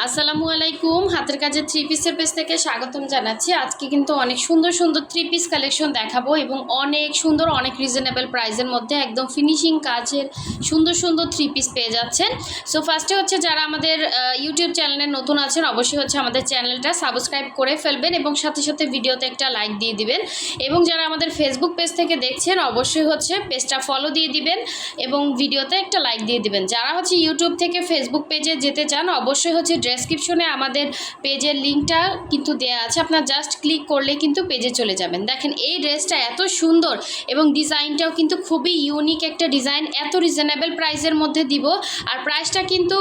আসসালামু আলাইকুম। হাতের কাজের থ্রি পিসের পেজ থেকে স্বাগতম জানাচ্ছি। আজকে কিন্তু অনেক সুন্দর সুন্দর থ্রি পিস কালেকশন দেখাবো এবং অনেক সুন্দর, অনেক রিজনেবল প্রাইসের মধ্যে একদম ফিনিশিং কাজের সুন্দর সুন্দর থ্রি পিস পেয়ে যাচ্ছেন। সো ফার্স্টে হচ্ছে যারা আমাদের ইউটিউব চ্যানেলে নতুন আছেন অবশ্যই হচ্ছে আমাদের চ্যানেলটা সাবস্ক্রাইব করে ফেলবেন এবং সাথে সাথে ভিডিওতে একটা লাইক দিয়ে দিবেন। এবং যারা আমাদের ফেসবুক পেজ থেকে দেখছেন অবশ্যই হচ্ছে পেজটা ফলো দিয়ে দিবেন এবং ভিডিওতে একটা লাইক দিয়ে দিবেন। যারা হচ্ছে ইউটিউব থেকে ফেসবুক পেজে যেতে চান অবশ্যই হচ্ছে ডেসক্রিপশনে আমাদের পেজের লিঙ্কটা কিন্তু দেওয়া আছে, আপনার জাস্ট ক্লিক করলে কিন্তু পেজে চলে যাবেন। দেখেন এই ড্রেসটা এত সুন্দর এবং ডিজাইনটাও কিন্তু খুবই ইউনিক একটা ডিজাইন, এত রিজনেবল প্রাইসের মধ্যে দিব। আর প্রাইসটা কিন্তু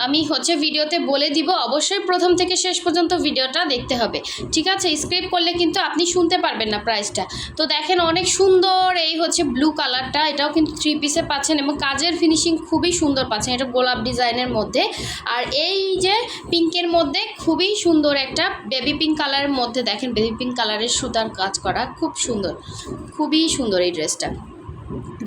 আমি হচ্ছে ভিডিওতে বলে দিব, অবশ্যই প্রথম থেকে শেষ পর্যন্ত ভিডিওটা দেখতে হবে, ঠিক আছে? স্ক্রিপ করলে কিন্তু আপনি শুনতে পারবেন না প্রাইসটা। তো দেখেন অনেক সুন্দর, এই হচ্ছে ব্লু কালারটা, এটাও কিন্তু থ্রি পিসে পাচ্ছেন এবং কাজের ফিনিশিং খুবই সুন্দর পাচ্ছেন, এটা গোলাপ ডিজাইনের মধ্যে। আর এই যে পিঙ্কের মধ্যে খুবই সুন্দর একটা বেবি পিঙ্ক কালারের মধ্যে, দেখেন বেবি পিঙ্ক কালারের সুতার কাজ করা, খুব সুন্দর, খুবই সুন্দর এই ড্রেসটা।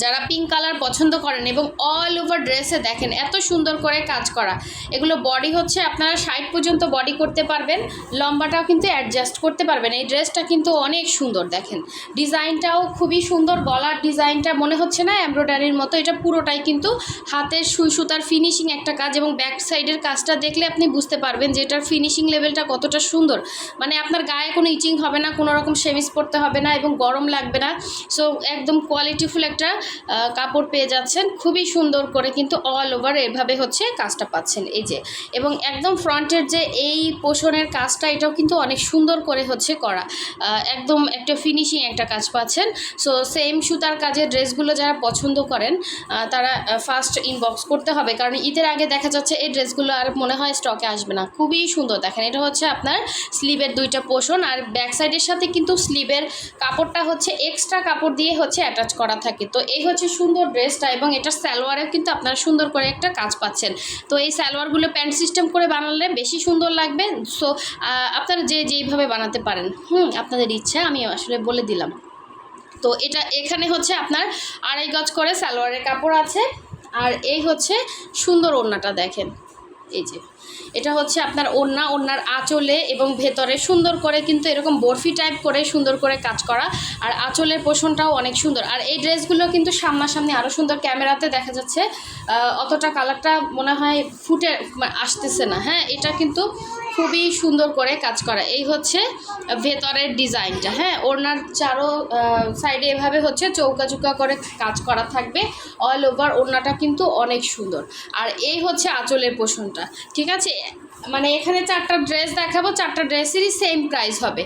যারা পিঙ্ক কালার পছন্দ করেন এবং অল ওভার ড্রেসে দেখেন এত সুন্দর করে কাজ করা, এগুলো বডি হচ্ছে আপনারা 60 পর্যন্ত বডি করতে পারবেন, লম্বাটাও কিন্তু অ্যাডজাস্ট করতে পারবেন। এই ড্রেসটা কিন্তু অনেক সুন্দর, দেখেন ডিজাইনটাও খুবই সুন্দর, গলার ডিজাইনটা মনে হচ্ছে না এমব্রয়ডারির মতো, এটা পুরোটাই কিন্তু হাতের সুই সুতার ফিনিশিং একটা কাজ এবং ব্যাক সাইডের কাজটা দেখলে আপনি বুঝতে পারবেন যে এটার ফিনিশিং লেভেলটা কতটা সুন্দর। মানে আপনার গায়ে কোনো ইচিং হবে না, কোনো রকম সেমিজ পরতে হবে না এবং গরম লাগবে না। সো একদম কোয়ালিটিফুল একটা কাপড় পেয়ে যাচ্ছেন, খুবই সুন্দর করে কিন্তু অল ওভার এভাবে হচ্ছে কাজটা পাচ্ছেন এই যে। এবং একদম ফ্রন্টের যে এই পোর্শনের কাজটা এটাও কিন্তু অনেক সুন্দর করে হচ্ছে করা, একদম একটা ফিনিশিং একটা কাজ পাচ্ছেন। সো সেম সুতার কাজের ড্রেসগুলো যারা পছন্দ করেন তারা ফার্স্ট ইনবক্স করতে হবে, কারণ ঈদের আগে দেখা যাচ্ছে এই ড্রেসগুলো আর মনে হয় স্টকে আসবে না। খুবই সুন্দর, দেখেন এটা হচ্ছে আপনার স্লিভের দুইটা পোর্শন আর ব্যাক সাইডের সাথে কিন্তু স্লিভের কাপড়টা হচ্ছে এক্সট্রা কাপড় দিয়ে হচ্ছে অ্যাটাচ করা থাকে। তো এই হচ্ছে সুন্দর ড্রেসটা এবং এটা সালোয়ারেও কিন্তু আপনারা সুন্দর করে একটা কাজ পাচ্ছেন। তো এই সালোয়ারগুলো প্যান্ট সিস্টেম করে বানালে বেশি সুন্দর লাগবে। সো আপনারা যেইভাবে বানাতে পারেন, আপনাদের ইচ্ছা, আমি আসলে বলে দিলাম। তো এটা এখানে হচ্ছে আপনার 2.5 গজ করে সালোয়ারের কাপড় আছে আর এই হচ্ছে সুন্দর ওড়নাটা, দেখেন এই যে এটা হচ্ছে আপনার ওড়নার আঁচলে এবং ভেতরে সুন্দর করে কিন্তু এরকম বরফি টাইপ করে সুন্দর করে কাজ করা, আর আঁচলের পোষণটাও অনেক সুন্দর। আর এই ড্রেসগুলো কিন্তু সামনাসামনি আরও সুন্দর, ক্যামেরাতে দেখা যাচ্ছে অতটা কালারটা মনে হয় ফুটে আসতেছে না, হ্যাঁ এটা কিন্তু খুবই সুন্দর করে কাজ করা। এই হচ্ছে ভেতরের ডিজাইনটা, হ্যাঁ ওড়নার চারো সাইডে এভাবে হচ্ছে চৌকা চৌকা করে কাজ করা থাকবে, অল ওভার ওড়নাটা কিন্তু অনেক সুন্দর। আর এই হচ্ছে আঁচলের পোষণটা, ঠিক আছে? মানে এখানে 4টা ড্রেস দেখাবো, 4টা ড্রেসেরই সেম প্রাইস হবে,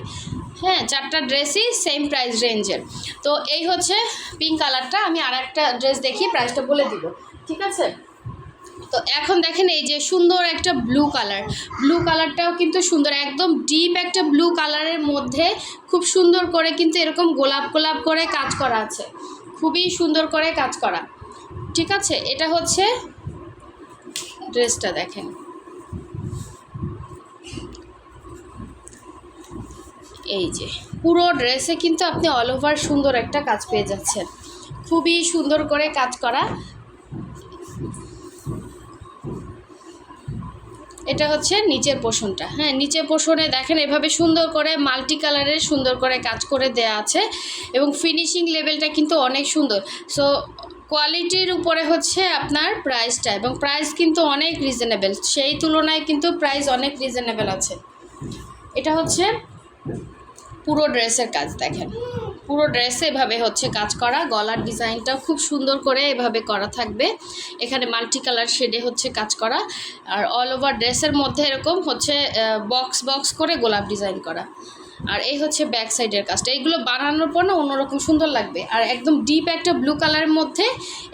হ্যাঁ 4টা ড্রেসই সেম প্রাইস রেঞ্জের। তো এই হচ্ছে পিঙ্ক কালারটা, আমি আর একটা ড্রেস দেখি প্রাইসটা বলে দিব, ঠিক আছে? তো এখন দেখেন এই যে সুন্দর একটা ব্লু কালারটাও কিন্তু সুন্দর, একদম ডিপ একটা ব্লু কালারের মধ্যে খুব সুন্দর করে কিন্তু এরকম গোলাপ গোলাপ করে কাজ করা আছে, খুবই সুন্দর করে কাজ করা, ঠিক আছে? এটা হচ্ছে ড্রেসটা, দেখেন এই যে পুরো ড্রেসে কিন্তু আপনি অল ওভার সুন্দর একটা কাজ পেয়ে যাচ্ছেন, খুবই সুন্দর করে কাজ করা। এটা হচ্ছে নিচের পোর্শনটা, হ্যাঁ নিচের পোর্শনে দেখেন এভাবে সুন্দর করে মাল্টি কালারের সুন্দর করে কাজ করে দেয়া আছে এবং ফিনিশিং লেভেলটা কিন্তু অনেক সুন্দর। সো কোয়ালিটির উপরে হচ্ছে আপনার প্রাইসটা, এবং প্রাইস কিন্তু অনেক রিজনেবল, সেই তুলনায় কিন্তু প্রাইস অনেক রিজনেবল আছে। এটা হচ্ছে পুরো ড্রেসের কাজ, দেখেন পুরো ড্রেসে এভাবে হচ্ছে কাজ করা, গলার ডিজাইনটাও খুব সুন্দর করে এভাবে করা থাকবে, এখানে মাল্টি কালার শেডে হচ্ছে কাজ করা, আর অল ওভার ড্রেসের মধ্যে এরকম হচ্ছে বক্স বক্স করে গোলাপ ডিজাইন করা। আর এই হচ্ছে ব্যাক সাইডের কাজটা, এইগুলো বানানোর পর না অন্যরকম সুন্দর লাগবে। আর একদম ডিপ একটা ব্লু কালারের মধ্যে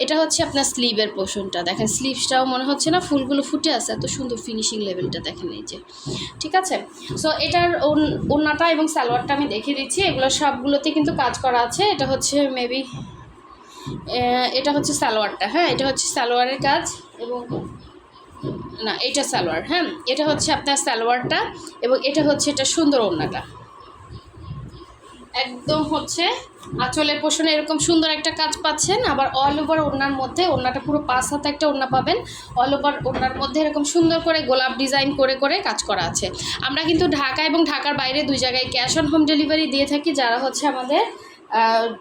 এটা হচ্ছে আপনার স্লিভের পোর্শনটা, দেখেন স্লিভসটাও মনে হচ্ছে না ফুলগুলো ফুটে আছে, এত সুন্দর ফিনিশিং লেভেলটা দেখেন এই যে, ঠিক আছে? সো এটার ওড়নাটা এবং সালোয়ারটা আমি দেখিয়ে দিচ্ছি, এগুলো সবগুলোতে কিন্তু কাজ করা আছে। এটা হচ্ছে মেবি এটা হচ্ছে সালোয়ারটা, হ্যাঁ এটা হচ্ছে সালোয়ারের কাজ, এবং না এটা সালোয়ার, হ্যাঁ এটা হচ্ছে আপনার সালোয়ারটা এবং এটা হচ্ছে এটা সুন্দর ওড়নাটা, একদম হচ্ছে আঁচলের পোষণে এরকম সুন্দর একটা কাজ পাচ্ছেন। আবার অল ওভার ওড়নার মধ্যে, ওড়নাটা পুরো 5 হাতে একটা ওড়না পাবেন। অল ওভার ওড়নার মধ্যে এরকম সুন্দর করে গোলাপ ডিজাইন করে করে কাজ করা আছে। আমরা কিন্তু ঢাকা এবং ঢাকার বাইরে 2 জায়গায় ক্যাশ অন হোম ডেলিভারি দিয়ে থাকি। যারা হচ্ছে আমাদের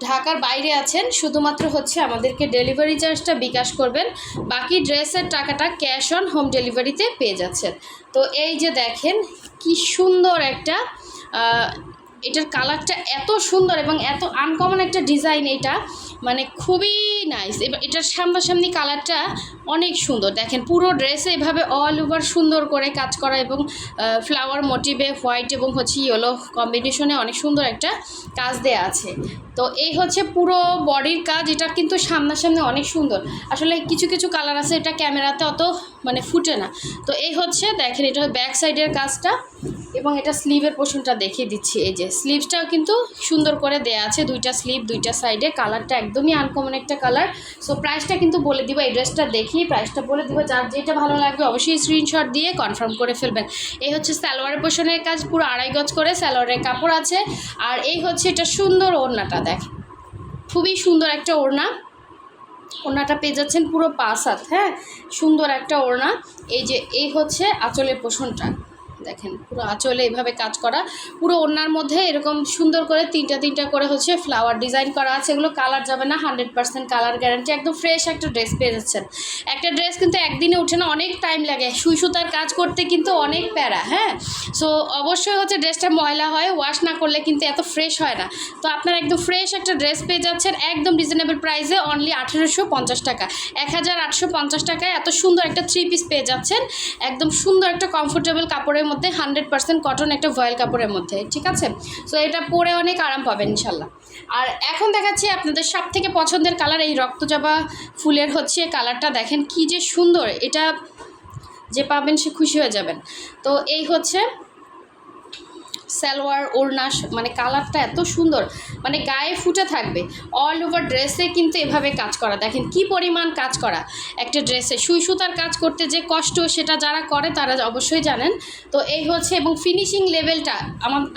ঢাকার বাইরে আছেন শুধুমাত্র হচ্ছে আমাদেরকে ডেলিভারি চার্জটা বিকাশ করবেন, বাকি ড্রেসের টাকাটা ক্যাশ অন হোম ডেলিভারিতে পেয়ে যাচ্ছেন। তো এই যে দেখেন কি সুন্দর একটা এটার কালারটা এত সুন্দর এবং এত আনকমন একটা ডিজাইন, এটা মানে খুবই নাইস। এবার এটার সামনাসামনি কালারটা অনেক সুন্দর। দেখেন পুরো ড্রেসে এভাবে অল ওভার সুন্দর করে কাজ করা এবং ফ্লাওয়ার মোটিভে হোয়াইট এবং হচ্ছে ইয়েলো কম্বিনেশনে অনেক সুন্দর একটা কাজ দেয়া আছে। তো এই হচ্ছে পুরো বডির কাজ। এটা কিন্তু সামনাসামনি অনেক সুন্দর। আসলে কিছু কিছু কালার আছে এটা ক্যামেরাতে অত মানে ফুটে না। তো এই হচ্ছে দেখেন এটা ব্যাক সাইডের কাজটা এবং এটা স্লিভের পোর্শনটা দেখিয়ে দিচ্ছি। এই যে স্লিভসটাও কিন্তু সুন্দর করে দেয়া আছে, 2টা স্লিভ 2টা সাইডে। কালারটা একদমই আনকমন একটা কালার। সো প্রাইসটা কিন্তু বলে দিব, এই ড্রেসটা দেখি প্রাইসটা বলে দিব। যার যেটা ভালো লাগবে অবশ্যই স্ক্রিনশট দিয়ে কনফার্ম করে ফেলবেন। এই হচ্ছে সালোয়ারের পোর্শনের কাজ, পুরো 2.5 গজ করে সালোয়ারের কাপড় আছে। আর এই হচ্ছে এটা সুন্দর ওড়নাটা, দেখ খুবই সুন্দর একটা ওড়না। ওড়নাটা পেয়ে যাচ্ছেন পুরো 5 হাত। হ্যাঁ, সুন্দর একটা ওড়না। এই যে এই হচ্ছে আঁচলের পোর্শনটা, দেখেন পুরো আঁচলে এইভাবে কাজ করা। পুরো ওড়নার মধ্যে এরকম সুন্দর করে 3টা করে হচ্ছে ফ্লাওয়ার ডিজাইন করা আছে। এগুলো কালার যাবে না, 100% কালার গ্যারান্টি। একদম ফ্রেশ একটা ড্রেস পেয়ে যাচ্ছেন। একটা ড্রেস কিন্তু একদিনে উঠে না, অনেক টাইম লাগে। সুই সুতার কাজ করতে কিন্তু অনেক প্যারা। হ্যাঁ, সো অবশ্যই হচ্ছে ড্রেসটা ময়লা হয়, ওয়াশ না করলে কিন্তু এত ফ্রেশ হয় না। তো আপনারা একদম ফ্রেশ একটা ড্রেস পেয়ে যাচ্ছেন একদম রিজনেবল প্রাইসে, অনলি 1850 টাকা। 1850 টাকায় এত সুন্দর একটা 3 পিস পেয়ে যাচ্ছেন। একদম সুন্দর একটা কমফোর্টেবল কাপড়ের মধ্যে, 100% কটন একটা ভয়েল কাপড়ের মধ্যে, ঠিক আছে। সো এটা পরে অনেক আরাম পাবেন ইনশাল্লাহ। আর এখন দেখাচ্ছি আপনাদের সব থেকে পছন্দের কালার, এই রক্তজবা ফুলের হচ্ছে কালারটা। দেখেন কি যে সুন্দর, এটা যে পাবেন সে খুশি হয়ে যাবেন। তো এই হচ্ছে সালোয়ার ওড়না, মানে কালারটা এত সুন্দর, মানে গায়ে ফুটে থাকবে। অল ওভার ড্রেসে কিন্তু এভাবে কাজ করা, দেখেন কি পরিমাণ কাজ করা একটা ড্রেসে। সুই সুতার কাজ করতে যে কষ্ট সেটা যারা করে তারা অবশ্যই জানেন। তো এই হচ্ছে, এবং ফিনিশিং লেভেলটা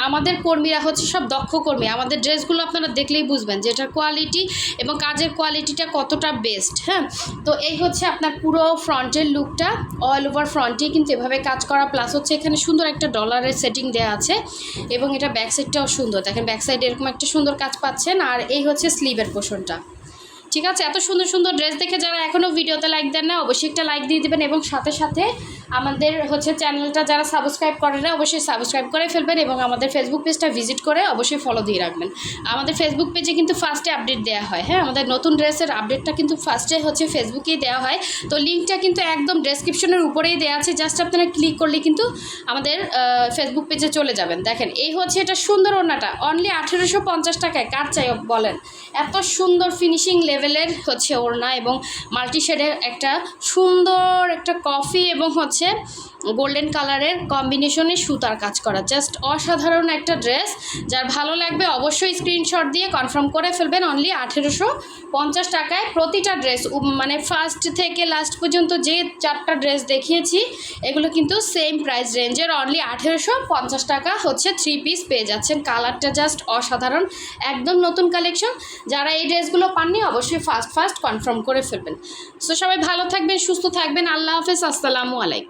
আমাদের কর্মীরা হচ্ছে সব দক্ষ কর্মী। আমাদের ড্রেসগুলো আপনারা দেখলেই বুঝবেন যে এটার কোয়ালিটি এবং কাজের কোয়ালিটিটা কতটা বেস্ট। হ্যাঁ, তো এই হচ্ছে আপনার পুরো ফ্রন্টের লুকটা। অল ওভার ফ্রন্টে কিন্তু এভাবে কাজ করা, প্লাস হচ্ছে এখানে সুন্দর একটা ডলারের সেটিং দেওয়া আছে এবং এটা ব্যাক সাইডটাও সুন্দর। দেখেন ব্যাক সাইডে এরকম একটা সুন্দর কাজ পাচ্ছেন। আর এই হচ্ছে স্লিভের পোর্শনটা, ঠিক আছে। এত সুন্দর সুন্দর ড্রেস দেখে যারা এখনও ভিডিওতে লাইক দেন না অবশ্যই একটা লাইক দিয়ে দেবেন, এবং সাথে সাথে আমাদের হচ্ছে চ্যানেলটা যারা সাবস্ক্রাইব করেন না অবশ্যই সাবস্ক্রাইব করে ফেলবেন, এবং আমাদের ফেসবুক পেজটা ভিজিট করে অবশ্যই ফলো দিয়ে রাখবেন। আমাদের ফেসবুক পেজে কিন্তু ফার্স্টে আপডেট দেওয়া হয়। হ্যাঁ, আমাদের নতুন ড্রেসের আপডেটটা কিন্তু ফার্স্টে হচ্ছে ফেসবুকেই দেওয়া হয়। তো লিঙ্কটা কিন্তু একদম ডেসক্রিপশনের উপরেই দেওয়া আছে, জাস্ট আপনারা ক্লিক করলে কিন্তু আমাদের ফেসবুক পেজে চলে যাবেন। দেখেন এই হচ্ছে এটা সুন্দর ওড়নাটা, অনলি 1850 টাকায়। কার চাই বলেন? এত সুন্দর ফিনিশিং লেভেলের হচ্ছে ওড়না এবং মাল্টি শেডের একটা সুন্দর একটা কফি এবং হচ্ছে গোল্ডেন কালারের কম্বিনেশনে সুতার কাজ করা, জাস্ট অসাধারণ একটা ড্রেস। যার ভালো লাগবে অবশ্যই স্ক্রিনশট দিয়ে কনফার্ম করে ফেলবেন। অনলি 1850 টাকায় প্রতিটা ড্রেস, মানে ফার্স্ট থেকে লাস্ট পর্যন্ত যে 4টা ড্রেস দেখিয়েছি এগুলো কিন্তু সেম প্রাইস রেঞ্জের। অনলি 1850 টাকা হচ্ছে 3 পিস পেয়ে যাচ্ছেন। কালারটা জাস্ট অসাধারণ, একদম নতুন কালেকশন। যারা এই ড্রেসগুলো পাননি অবশ্যই ফার্স্ট কনফার্ম করে ফেলবেন। সো সবাই ভালো থাকবেন, সুস্থ থাকবেন। আল্লাহ হাফেজ, আসসালামু আলাইকুম।